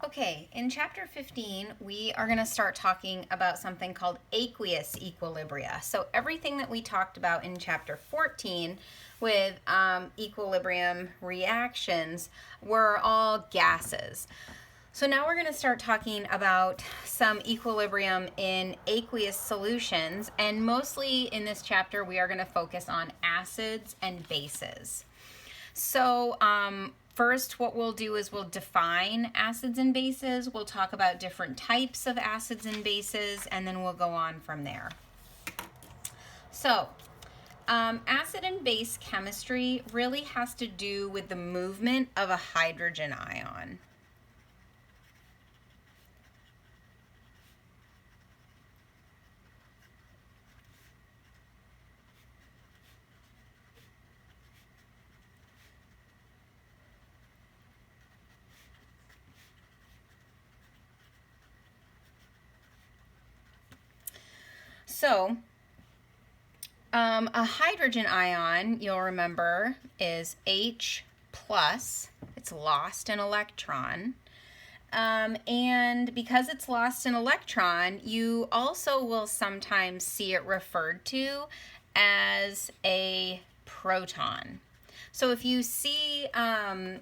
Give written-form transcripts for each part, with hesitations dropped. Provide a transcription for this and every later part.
Okay, in chapter 15, we are going to start talking about something called aqueous equilibria. So everything that we talked about in chapter 14 with equilibrium reactions were all gases. So now we're going to start talking about some equilibrium in aqueous solutions, and mostly in this chapter we are going to focus on acids and bases. So first what we'll do is we'll define acids and bases. We'll talk about different types of acids and bases, and then we'll go on from there. So acid and base chemistry really has to do with the movement of a hydrogen ion. So, a hydrogen ion, you'll remember, is H plus. It's lost an electron. And because it's lost an electron, you also will sometimes see it referred to as a proton. So if you see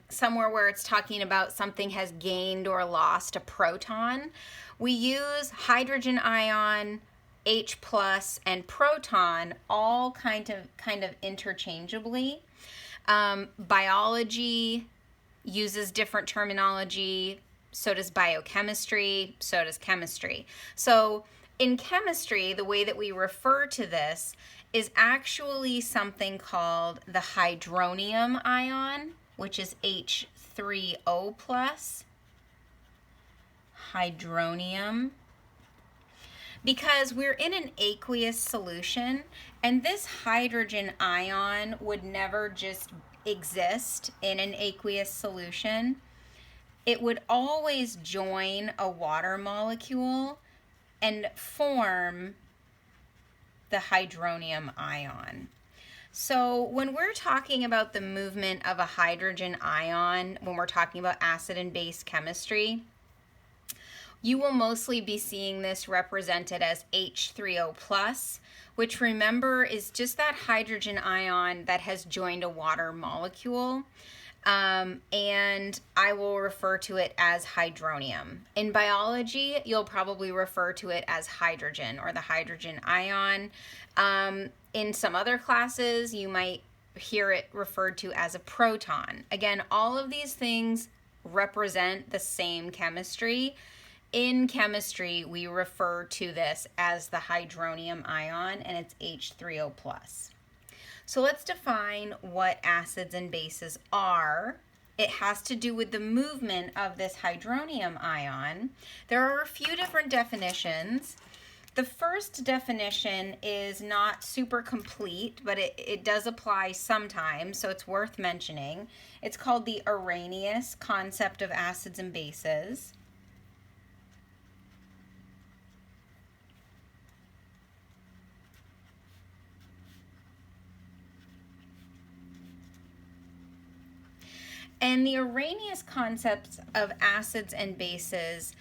somewhere where it's talking about something has gained or lost a proton, we use hydrogen ion, H plus, and proton all kind of interchangeably. Biology uses different terminology, so does biochemistry, so does chemistry. So in chemistry, the way that we refer to this is actually something called the hydronium ion, which is H3O plus. Hydronium. Because we're in an aqueous solution, and this hydrogen ion would never just exist in an aqueous solution. It would always join a water molecule and form the hydronium ion. So when we're talking about the movement of a hydrogen ion, when we're talking about acid and base chemistry, you will mostly be seeing this represented as H3O plus, which remember is just that hydrogen ion that has joined a water molecule. And I will refer to it as hydronium. In biology, you'll probably refer to it as hydrogen or the hydrogen ion. In some other classes, you might hear it referred to as a proton. Again, all of these things represent the same chemistry. In chemistry, we refer to this as the hydronium ion, and it's H3O plus. So let's define what acids and bases are. It has to do with the movement of this hydronium ion. There are a few different definitions. The first definition is not super complete, but it does apply sometimes, so it's worth mentioning. It's called the Arrhenius concept of acids and bases. And the Arrhenius concept of acids and bases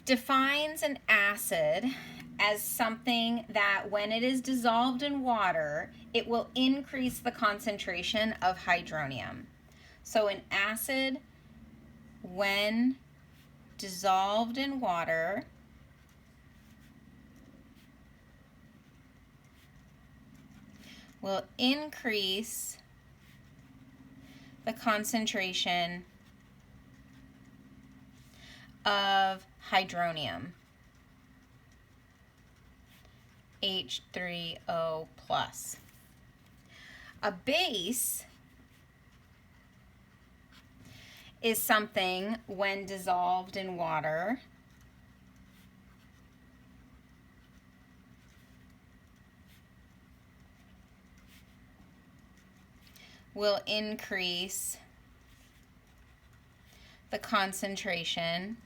defines an acid as something that when it is dissolved in water, it will increase the concentration of hydronium. So an acid, when dissolved in water, will increase the concentration of hydronium, H3O plus. A base is something when dissolved in water will increase the concentration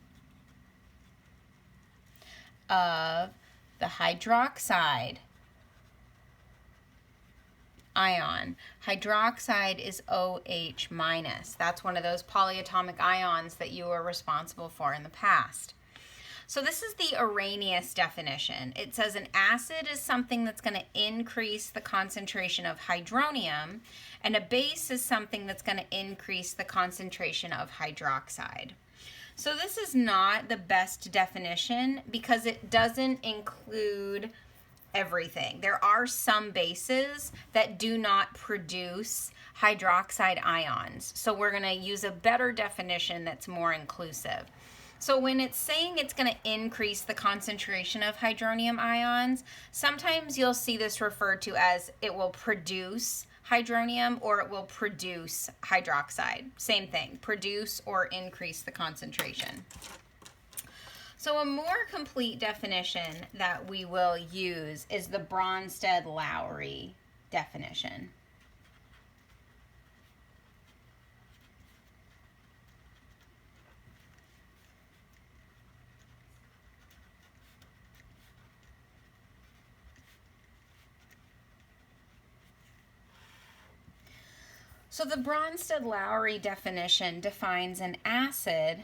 of the hydroxide ion. Hydroxide is OH minus. That's one of those polyatomic ions that you were responsible for in the past. So this is the Arrhenius definition. It says an acid is something that's going to increase the concentration of hydronium, and a base is something that's going to increase the concentration of hydroxide. So this is not the best definition because it doesn't include everything. There are some bases that do not produce hydroxide ions. So we're going to use a better definition that's more inclusive. So when it's saying it's going to increase the concentration of hydronium ions, sometimes you'll see this referred to as it will produce hydronium or it will produce hydroxide. Same thing, produce or increase the concentration. So a more complete definition that we will use is the Bronsted-Lowry definition. So the Bronsted-Lowry definition defines an acid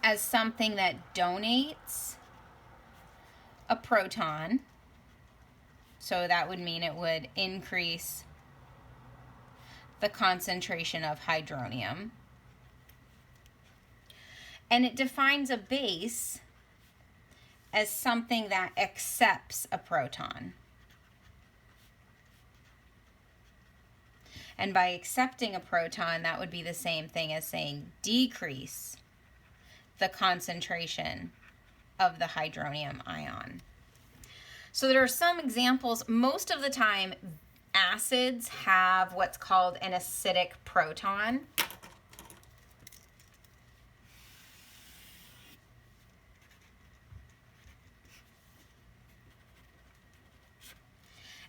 as something that donates a proton. So that would mean it would increase the concentration of hydronium. And it defines a base as something that accepts a proton. And by accepting a proton, that would be the same thing as saying decrease the concentration of the hydronium ion. So there are some examples. Most of the time, acids have what's called an acidic proton.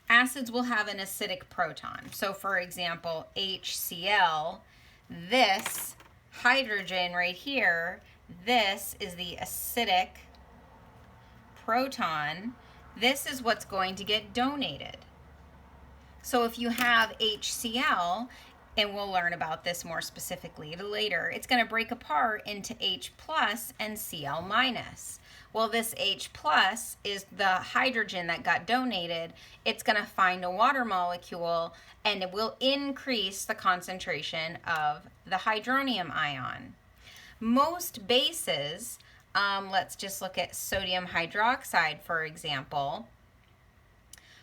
Acids will have an acidic proton. So for example, HCl, this hydrogen right here, this is the acidic proton. This is what's going to get donated. So if you have HCl, and we'll learn about this more specifically later, it's going to break apart into H plus and Cl minus. Well, this H plus is the hydrogen that got donated. It's going to find a water molecule and it will increase the concentration of the hydronium ion. Most bases, let's just look at sodium hydroxide, for example.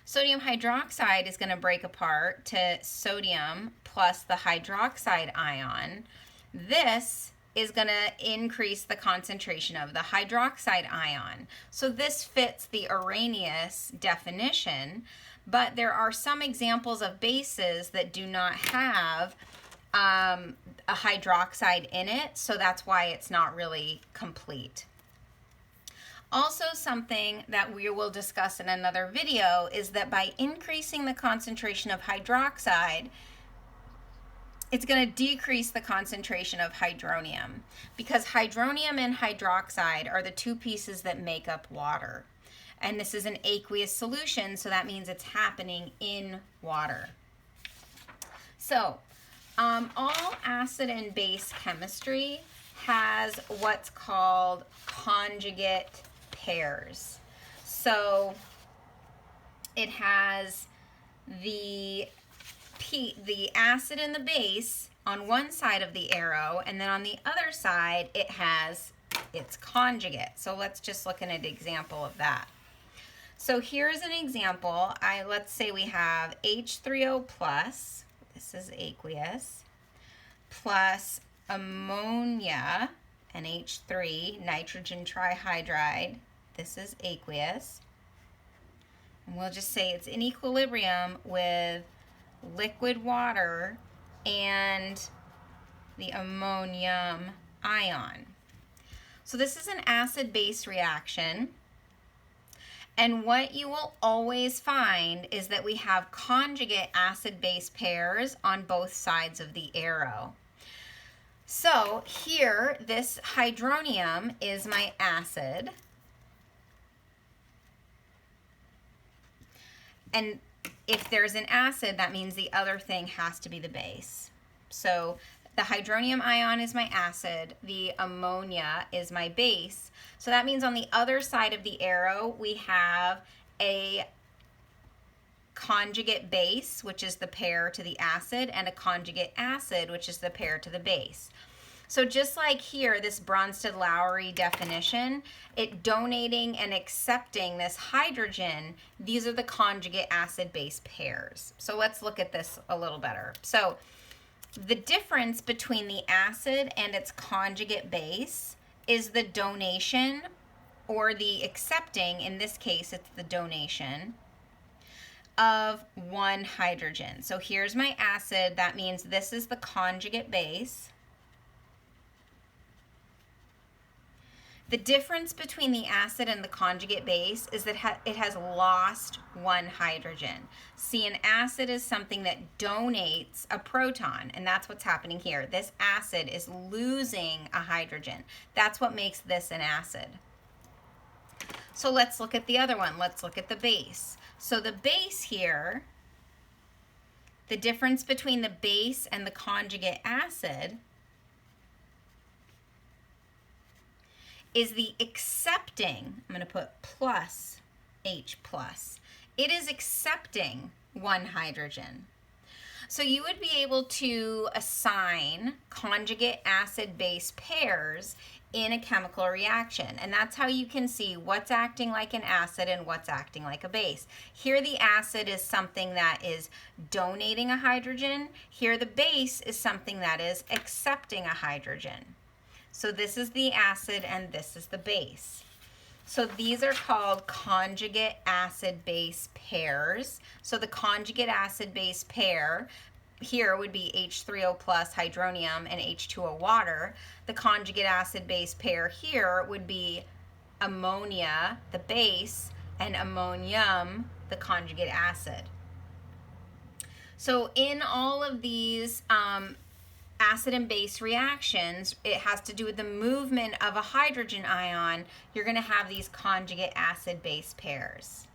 Sodium hydroxide is going to break apart to sodium plus the hydroxide ion. This is going to increase the concentration of the hydroxide ion. So this fits the Arrhenius definition, but there are some examples of bases that do not have a hydroxide in it, so that's why it's not really complete. Also, something that we will discuss in another video is that by increasing the concentration of hydroxide, it's going to decrease the concentration of hydronium, because hydronium and hydroxide are the two pieces that make up water. And this is an aqueous solution, so that means it's happening in water. So, all acid and base chemistry has what's called conjugate pairs. So it has the acid and the base on one side of the arrow, and then on the other side it has its conjugate. So let's just look at an example of that. So here's an example. Let's say we have H3O plus, this is aqueous, plus ammonia, NH3, nitrogen trihydride, this is aqueous. And we'll just say it's in equilibrium with liquid water and the ammonium ion. So this is an acid-base reaction. And what you will always find is that we have conjugate acid-base pairs on both sides of the arrow. So here, this hydronium is my acid. And If there's an acid, that means the other thing has to be the base. So the hydronium ion is my acid, the ammonia is my base. So that means on the other side of the arrow, we have a conjugate base, which is the pair to the acid, and a conjugate acid, which is the pair to the base. So just like here, this Bronsted-Lowry definition, it donating and accepting this hydrogen, these are the conjugate acid-base pairs. So let's look at this a little better. So the difference between the acid and its conjugate base is the donation or the accepting, in this case it's the donation, of one hydrogen. So here's my acid, that means this is the conjugate base. The difference between the acid and the conjugate base is that it has lost one hydrogen. See, an acid is something that donates a proton, and that's what's happening here. This acid is losing a hydrogen. That's what makes this an acid. So let's look at the other one. Let's look at the base. So the base here, the difference between the base and the conjugate acid is the accepting, I'm going to put plus H plus. It is accepting one hydrogen. So you would be able to assign conjugate acid-base pairs in a chemical reaction. And that's how you can see what's acting like an acid and what's acting like a base. Here the acid is something that is donating a hydrogen. Here the base is something that is accepting a hydrogen. So this is the acid and this is the base. So these are called conjugate acid-base pairs. So the conjugate acid-base pair here would be H3O plus hydronium and H2O water. The conjugate acid-base pair here would be ammonia, the base, and ammonium, the conjugate acid. So in all of these acid and base reactions, it has to do with the movement of a hydrogen ion. You're going to have these conjugate acid-base pairs.